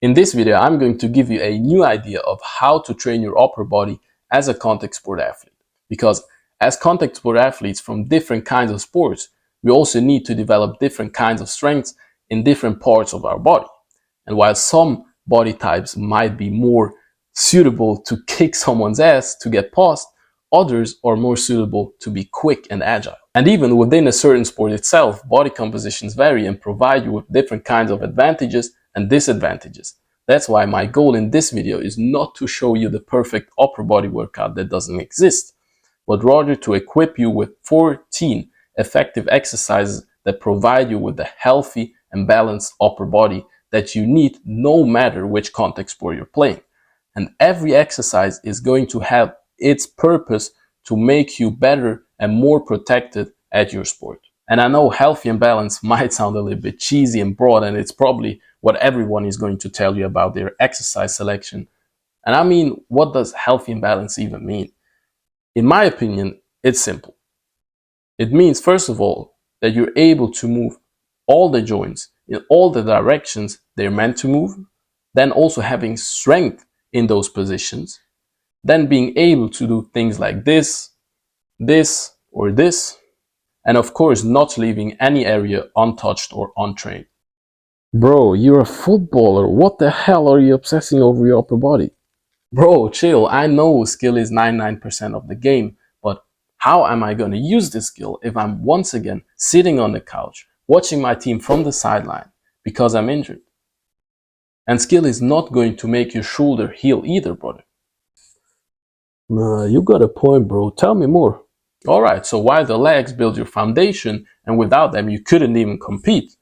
In this video, I'm going to give you a new idea of how to train your upper body as a contact sport athlete. Because as contact sport athletes from different kinds of sports, we also need to develop different kinds of strengths in different parts of our body. And while some body types might be more suitable to kick someone's ass to get past, others are more suitable to be quick and agile. And even within a certain sport itself, body compositions vary and provide you with different kinds of advantages and disadvantages. That's why my goal in this video is not to show you the perfect upper body workout that doesn't exist, but rather to equip you with 14 effective exercises that provide you with the healthy and balanced upper body that you need no matter which contact sport you're playing. And every exercise is going to have its purpose to make you better and more protected at your sport. And I know healthy and balanced might sound a little bit cheesy and broad, and it's probably what everyone is going to tell you about their exercise selection. And I mean, what does healthy and balanced even mean? In my opinion, it's simple. It means, first of all, that you're able to move all the joints in all the directions they're meant to move, then also having strength in those positions, then being able to do things like this, this, or this, and of course not leaving any area untouched or untrained. Bro, you're a footballer. What the hell are you obsessing over your upper body? Bro, chill. I know skill is 99% of the game, but how am I going to use this skill if I'm once again sitting on the couch, watching my team from the sideline because I'm injured? And skill is not going to make your shoulder heal either, brother. You got a point, bro. Tell me more. Alright, so while the legs build your foundation, and without them you couldn't even compete,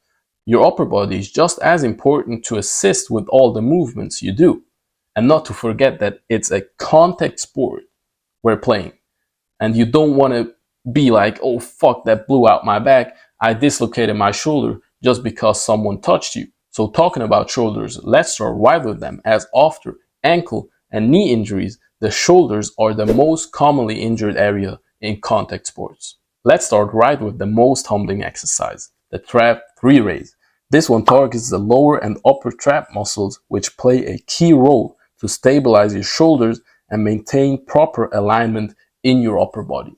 your upper body is just as important to assist with all the movements you do. And not to forget that it's a contact sport we're playing. And you don't want to be like, oh fuck, that blew out my back, I dislocated my shoulder just because someone touched you. So talking about shoulders, let's start right with them, as after ankle and knee injuries, the shoulders are the most commonly injured area in contact sports. Let's start right with the most humbling exercise, the trap 3 raise. This one targets the lower and upper trap muscles, which play a key role to stabilize your shoulders and maintain proper alignment in your upper body.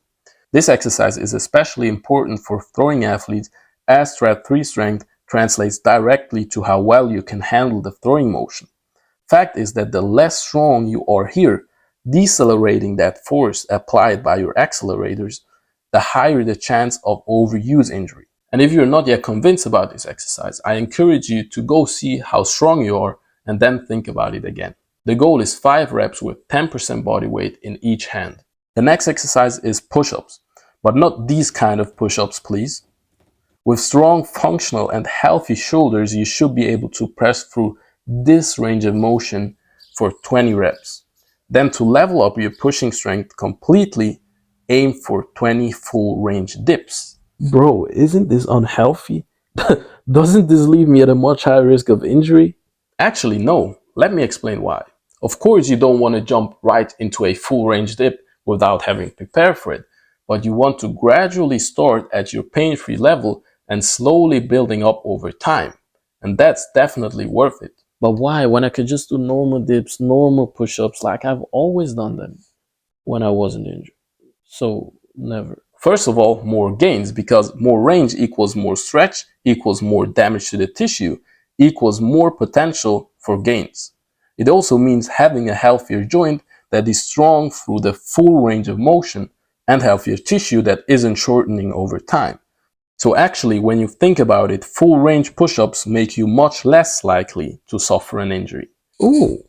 This exercise is especially important for throwing athletes, as trap 3 strength translates directly to how well you can handle the throwing motion. Fact is that the less strong you are here, decelerating that force applied by your accelerators, the higher the chance of overuse injury. And if you're not yet convinced about this exercise, I encourage you to go see how strong you are and then think about it again. The goal is 5 reps with 10% body weight in each hand. The next exercise is push-ups, but not these kind of push-ups, please. With strong, functional, and healthy shoulders, you should be able to press through this range of motion for 20 reps. Then to level up your pushing strength completely, aim for 20 full range dips. Bro, isn't this unhealthy? Doesn't this leave me at a much higher risk of injury? Actually, no. Let me explain why. Of course, you don't want to jump right into a full range dip without having prepared for it, but you want to gradually start at your pain-free level and slowly building up over time. And that's definitely worth it. But why, when I could just do normal dips, normal push-ups, like I've always done them when I wasn't injured? So, never. First of all, more gains, because more range equals more stretch, equals more damage to the tissue, equals more potential for gains. It also means having a healthier joint that is strong through the full range of motion and healthier tissue that isn't shortening over time. So actually, when you think about it, full range push-ups make you much less likely to suffer an injury. Ooh,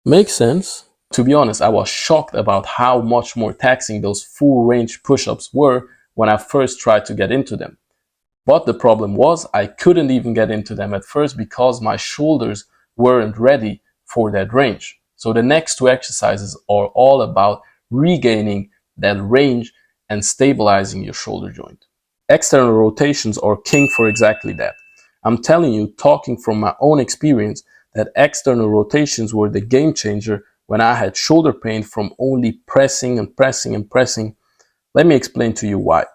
makes sense. To be honest, I was shocked about how much more taxing those full range push-ups were when I first tried to get into them. But the problem was I couldn't even get into them at first because my shoulders weren't ready for that range. So the next 2 exercises are all about regaining that range and stabilizing your shoulder joint. External rotations are king for exactly that. I'm telling you, talking from my own experience, that external rotations were the game changer when I had shoulder pain from only pressing and pressing and pressing. Let me explain to you why.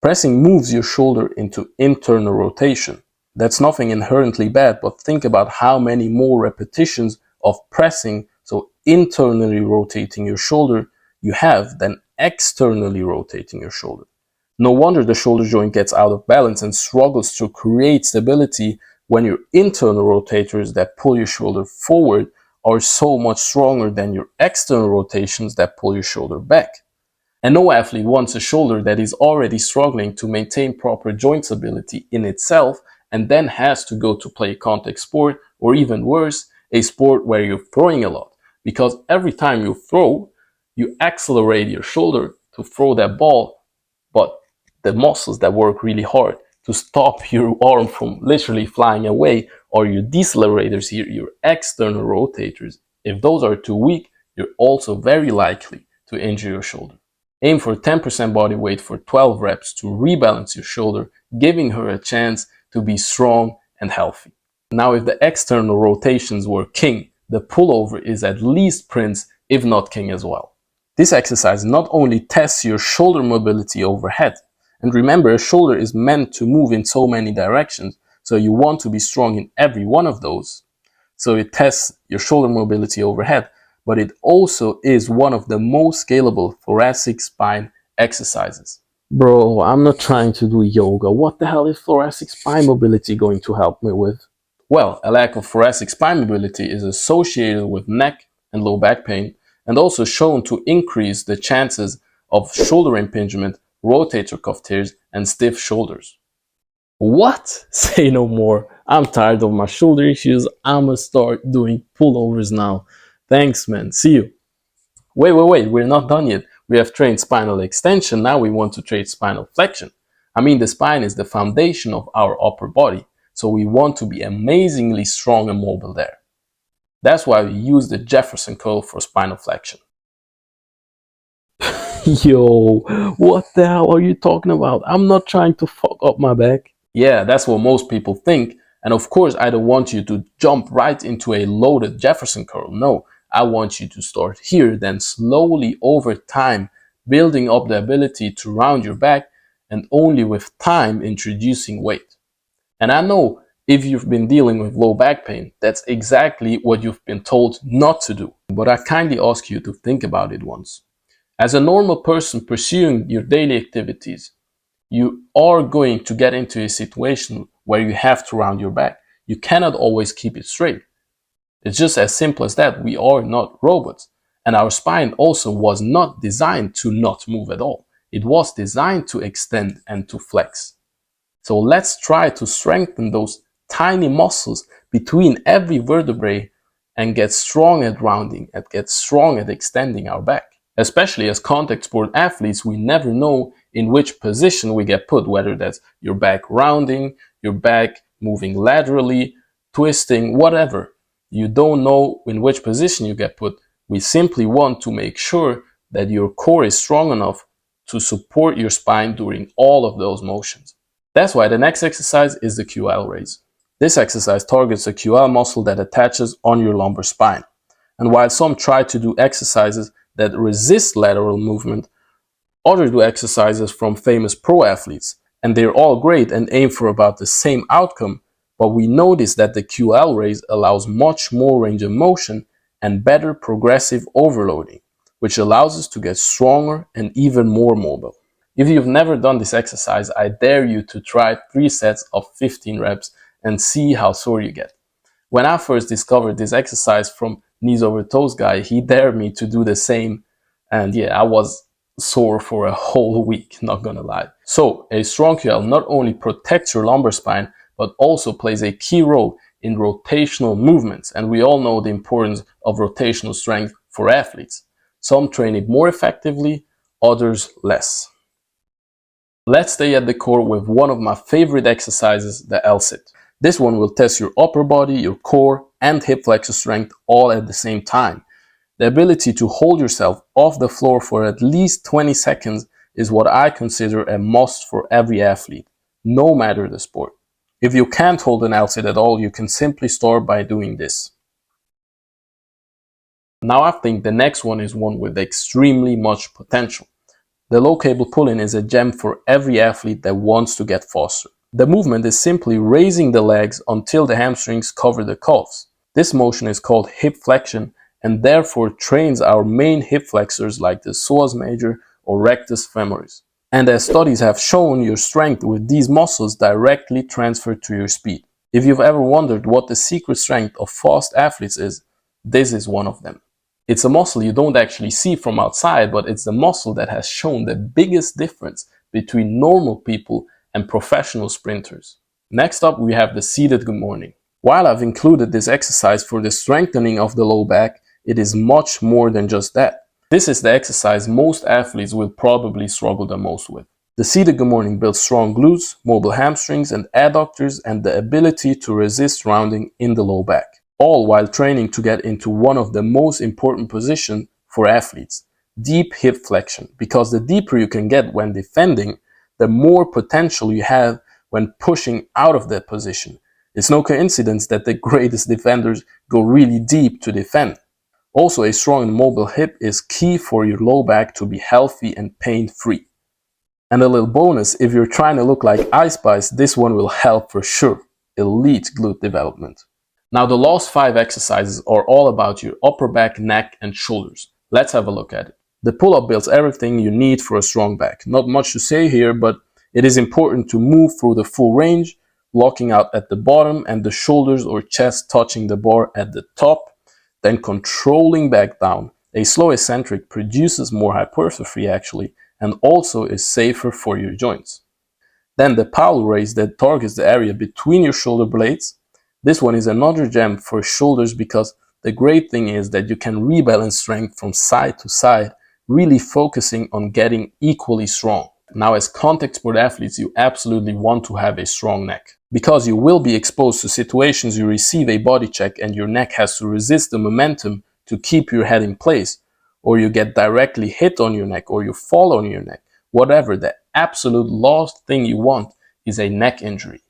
Pressing moves your shoulder into internal rotation. That's nothing inherently bad, but think about how many more repetitions of pressing, so internally rotating your shoulder, you have than externally rotating your shoulder. No wonder the shoulder joint gets out of balance and struggles to create stability when your internal rotators that pull your shoulder forward are so much stronger than your external rotations that pull your shoulder back. And no athlete wants a shoulder that is already struggling to maintain proper joint stability in itself and then has to go to play a contact sport, or even worse, a sport where you're throwing a lot. Because every time you throw, you accelerate your shoulder to throw that ball, but the muscles that work really hard to stop your arm from literally flying away are your decelerators here, your external rotators. If those are too weak, you're also very likely to injure your shoulder. Aim for 10% body weight for 12 reps to rebalance your shoulder, giving her a chance to be strong and healthy. Now, if the external rotations were king, the pullover is at least prince, if not king as well. This exercise not only tests your shoulder mobility overhead, and remember, a shoulder is meant to move in so many directions, so you want to be strong in every one of those. So it tests your shoulder mobility overhead, but it also is one of the most scalable thoracic spine exercises. Bro, I'm not trying to do yoga. What the hell is thoracic spine mobility going to help me with? Well, a lack of thoracic spine mobility is associated with neck and low back pain, and also shown to increase the chances of shoulder impingement, rotator cuff tears, and stiff shoulders. What? Say no more. I'm tired of my shoulder issues. I'ma start doing pullovers now. Thanks, man. See you. Wait, we're not done yet. We have trained spinal extension, now we want to train spinal flexion. I mean, the spine is the foundation of our upper body, so we want to be amazingly strong and mobile there. That's why we use the Jefferson Curl for spinal flexion. Yo, what the hell are you talking about? I'm not trying to fuck up my back. Yeah, that's what most people think. And of course, I don't want you to jump right into a loaded Jefferson curl. No, I want you to start here, then slowly over time, building up the ability to round your back, and only with time introducing weight. And I know if you've been dealing with low back pain, that's exactly what you've been told not to do. But I kindly ask you to think about it once. As a normal person pursuing your daily activities, you are going to get into a situation where you have to round your back. You cannot always keep it straight. It's just as simple as that. We are not robots. And our spine also was not designed to not move at all. It was designed to extend and to flex. So let's try to strengthen those tiny muscles between every vertebrae and get strong at rounding and get strong at extending our back. Especially as contact sport athletes, we never know in which position we get put, whether that's your back rounding, your back moving laterally, twisting, whatever. You don't know in which position you get put. We simply want to make sure that your core is strong enough to support your spine during all of those motions. That's why the next exercise is the QL raise. This exercise targets the QL muscle that attaches on your lumbar spine. And while some try to do exercises that resist lateral movement, others do exercises from famous pro athletes, and they're all great and aim for about the same outcome, but we notice that the QL raise allows much more range of motion and better progressive overloading, which allows us to get stronger and even more mobile. If you've never done this exercise, I dare you to try 3 sets of 15 reps and see how sore you get. When I first discovered this exercise from Knees Over Toes guy, he dared me to do the same, and yeah, I was sore for a whole week, not gonna lie. So a strong QL not only protects your lumbar spine, but also plays a key role in rotational movements, and we all know the importance of rotational strength for athletes. Some train it more effectively, others less. Let's stay at the core with one of my favorite exercises, the L-sit. This one will test your upper body, your core, and hip flexor strength all at the same time. The ability to hold yourself off the floor for at least 20 seconds is what I consider a must for every athlete, no matter the sport. If you can't hold an L-sit at all, you can simply start by doing this. Now I think the next one is one with extremely much potential. The low cable pull-in is a gem for every athlete that wants to get faster. The movement is simply raising the legs until the hamstrings cover the calves. This motion is called hip flexion and therefore trains our main hip flexors like the psoas major or rectus femoris. And as studies have shown, your strength with these muscles directly transferred to your speed. If you've ever wondered what the secret strength of fast athletes is, this is one of them. It's a muscle you don't actually see from outside, but it's the muscle that has shown the biggest difference between normal people and professional sprinters. Next up, we have the seated good morning. While I've included this exercise for the strengthening of the low back, it is much more than just that. This is the exercise most athletes will probably struggle the most with. The seated good morning builds strong glutes, mobile hamstrings and adductors, and the ability to resist rounding in the low back, all while training to get into one of the most important positions for athletes, deep hip flexion, because the deeper you can get when defending, the more potential you have when pushing out of that position. It's no coincidence that the greatest defenders go really deep to defend. Also, a strong and mobile hip is key for your low back to be healthy and pain-free. And a little bonus, if you're trying to look like Ice Spice, this one will help for sure. Elite glute development. Now the last 5 exercises are all about your upper back, neck and shoulders. Let's have a look at it. The pull-up builds everything you need for a strong back. Not much to say here, but it is important to move through the full range, locking out at the bottom and the shoulders or chest touching the bar at the top, then controlling back down. A slow eccentric produces more hypertrophy actually, and also is safer for your joints. Then the Powell Raise that targets the area between your shoulder blades. This one is another gem for shoulders because the great thing is that you can rebalance strength from side to side, really focusing on getting equally strong. Now as contact sport athletes, you absolutely want to have a strong neck, because you will be exposed to situations you receive a body check and your neck has to resist the momentum to keep your head in place, or you get directly hit on your neck, or you fall on your neck. Whatever, the absolute last thing you want is a neck injury.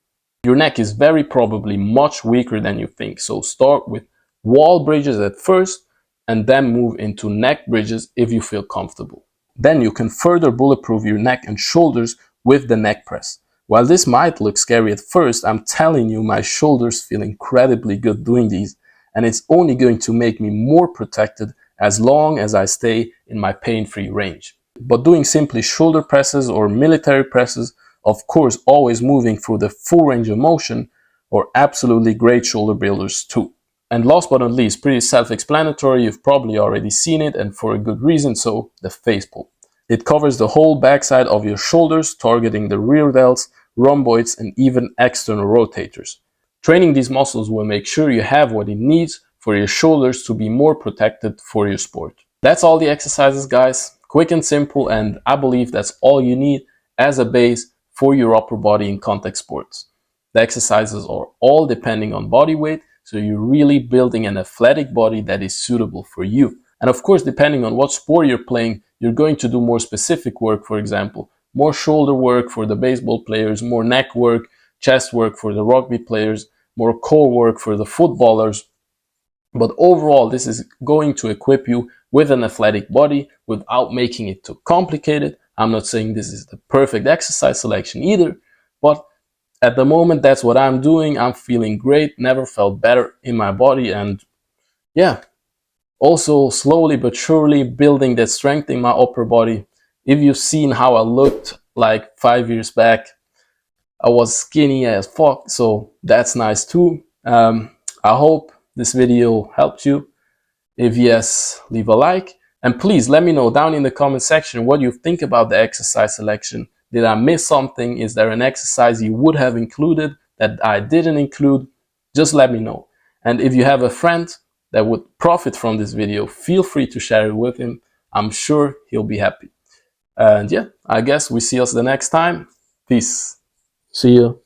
Your neck is very probably much weaker than you think, so start with wall bridges at first and then move into neck bridges if you feel comfortable. Then you can further bulletproof your neck and shoulders with the neck press. While this might look scary at first, I'm telling you my shoulders feel incredibly good doing these, and it's only going to make me more protected as long as I stay in my pain-free range. But doing simply shoulder presses or military presses, of course always moving through the full range of motion, are absolutely great shoulder builders too. And last but not least, pretty self-explanatory, you've probably already seen it and for a good reason, so the face pull. It covers the whole backside of your shoulders, targeting the rear delts, rhomboids and even external rotators. Training these muscles will make sure you have what it needs for your shoulders to be more protected for your sport. That's all the exercises, guys. Quick and simple, and I believe that's all you need as a base for your upper body in contact sports. The exercises are all depending on body weight, so you're really building an athletic body that is suitable for you. And of course, depending on what sport you're playing, you're going to do more specific work, for example, more shoulder work for the baseball players, more neck work, chest work for the rugby players, more core work for the footballers. But overall, this is going to equip you with an athletic body without making it too complicated. I'm not saying this is the perfect exercise selection either, but at the moment, that's what I'm doing. I'm feeling great, never felt better in my body, and yeah, also slowly but surely building that strength in my upper body. If you've seen how I looked like 5 years back, I was skinny as fuck, so that's nice too. I hope this video helped you. If yes, leave a like, and please let me know down in the comment section what you think about the exercise selection. Did I miss something? Is there an exercise you would have included that I didn't include? Just let me know. And if you have a friend that would profit from this video, feel free to share it with him. I'm sure he'll be happy. And yeah, I guess we see us the next time. Peace. See you.